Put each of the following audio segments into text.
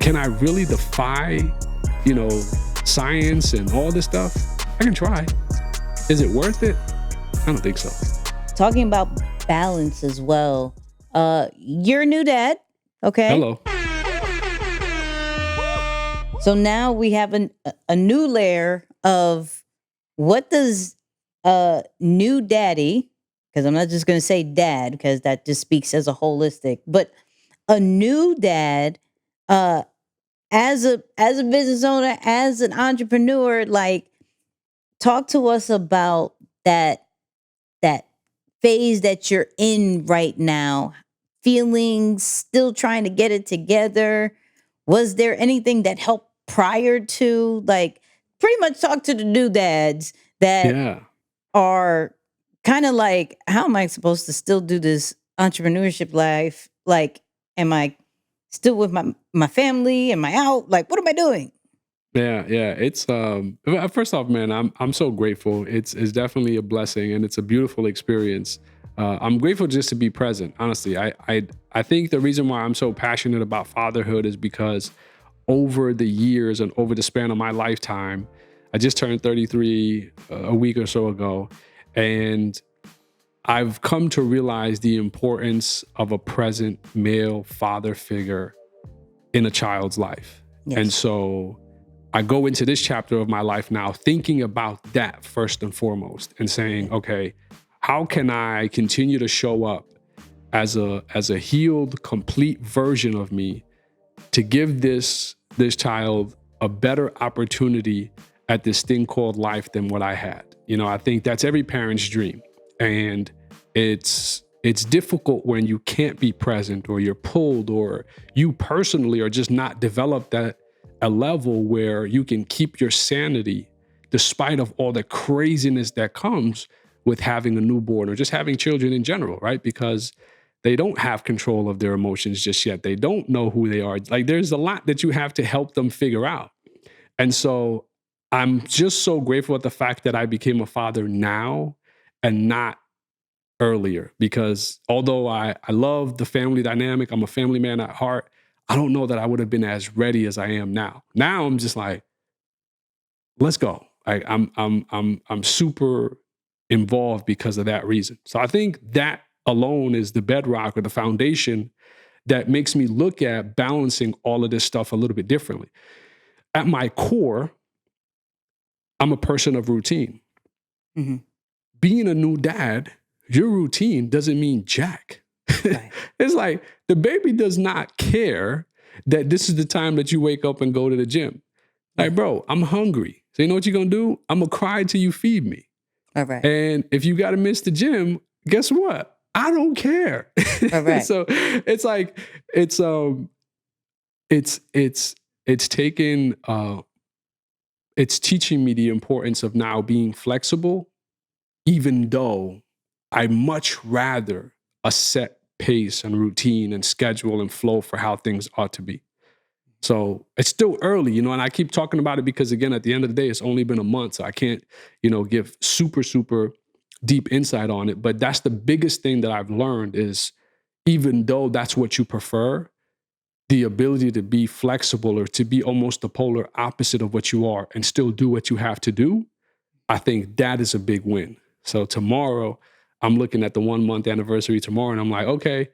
can I really defy, science and all this stuff? I can try. Is it worth it? I don't think so. Talking about balance as well. You're a new dad, okay? Hello. So now we have a new layer of what does a new daddy, because I'm not just going to say dad, because that just speaks as a holistic, but a new dad, as a business owner, as an entrepreneur, like, talk to us about that phase that you're in right now. Feelings, still trying to get it together. Was there anything that helped prior to, like, pretty much talk to the new dads that are kind of like, how am I supposed to still do this entrepreneurship life? Like, am I still with my family? Am I out? Like, what am I doing? Yeah. It's first off, man, I'm so grateful. It's definitely a blessing and it's a beautiful experience. I'm grateful just to be present. Honestly, I think the reason why I'm so passionate about fatherhood is because over the years and over the span of my lifetime, I just turned 33 a week or so ago, and I've come to realize the importance of a present male father figure in a child's life. Yes. And so I go into this chapter of my life now thinking about that first and foremost and saying, okay, how can I continue to show up as a healed, complete version of me to give this child a better opportunity at this thing called life than what I had? I think that's every parent's dream. And it's difficult when you can't be present, or you're pulled, or you personally are just not developed at a level where you can keep your sanity despite of all the craziness that comes with having a newborn or just having children in general, right? Because they don't have control of their emotions just yet. They don't know who they are. Like, there's a lot that you have to help them figure out. And so I'm just so grateful at the fact that I became a father now and not earlier, because although I love the family dynamic, I'm a family man at heart, I don't know that I would have been as ready as I am now. Now I'm just like, let's go. I'm super involved because of that reason. So I think that alone is the bedrock or the foundation that makes me look at balancing all of this stuff a little bit differently. At my core, I'm a person of routine. Mm-hmm. Being a new dad, your routine doesn't mean jack. Right. It's like the baby does not care that this is the time that you wake up and go to the gym. Like, bro, I'm hungry. So you know what you're going to do? I'm going to cry till you feed me. All right. And if you got to miss the gym, guess what? I don't care. All right. So it's like, it's teaching me the importance of now being flexible, even though I much rather a set pace and routine and schedule and flow for how things ought to be. So it's still early, and I keep talking about it because, again, at the end of the day, it's only been a month. So I can't, give super, super deep insight on it. But that's the biggest thing that I've learned is, even though that's what you prefer, the ability to be flexible or to be almost the polar opposite of what you are and still do what you have to do, I think that is a big win. So tomorrow, I'm looking at the 1 month anniversary tomorrow, and I'm like, okay,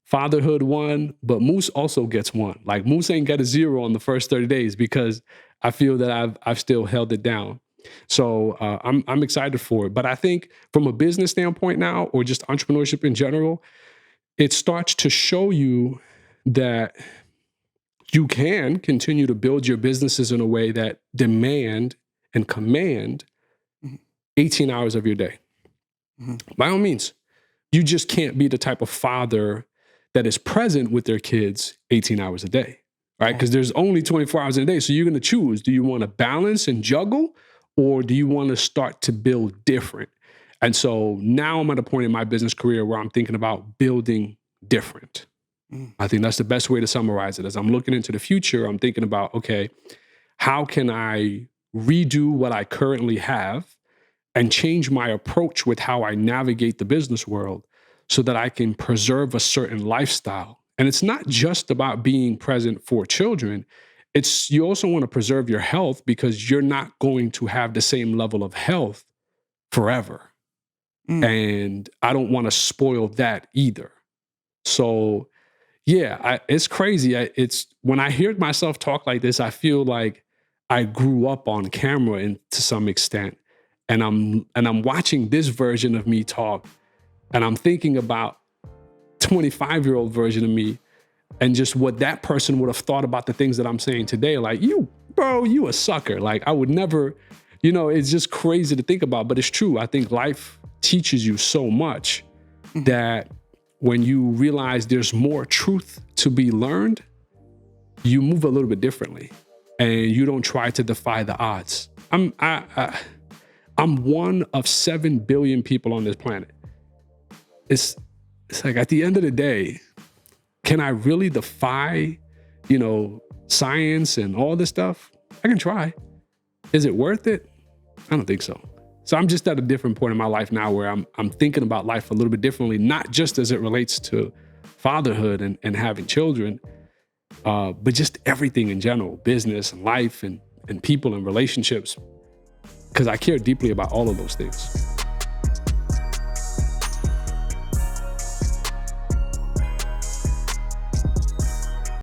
fatherhood won, but Moose also gets one. Like, Moose ain't got a 0 on the first 30 days because I feel that I've still held it down. So I'm excited for it. But I think from a business standpoint now, or just entrepreneurship in general, it starts to show you that you can continue to build your businesses in a way that demand and command 18 hours of your day. Mm-hmm. By all means, you just can't be the type of father that is present with their kids 18 hours a day, right? Because there's only 24 hours in a day. So you're going to choose, do you want to balance and juggle, or do you want to start to build different? And so now I'm at a point in my business career where I'm thinking about building different. I think that's the best way to summarize it. As I'm looking into the future, I'm thinking about, okay, how can I redo what I currently have and change my approach with how I navigate the business world so that I can preserve a certain lifestyle And it's not just about being present for children. It's you also want to preserve your health because you're not going to have the same level of health forever. Mm. And I don't want to spoil that either. So yeah, it's crazy. It's when I hear myself talk like this, I feel like I grew up on camera to some extent, and I'm watching this version of me talk, and I'm thinking about 25-year-old version of me, and just what that person would have thought about the things that I'm saying today. Like, you a sucker. Like, I would never, it's just crazy to think about, but it's true. I think life teaches you so much that when you realize there's more truth to be learned, you move a little bit differently, and you don't try to defy the odds. I'm one of 7 billion people on this planet. It's like at the end of the day, can I really defy, science and all this stuff? I can try. Is it worth it? I don't think so. So I'm just at a different point in my life now where I'm thinking about life a little bit differently, not just as it relates to fatherhood and having children, but just everything in general, business and life and people and relationships, because I care deeply about all of those things.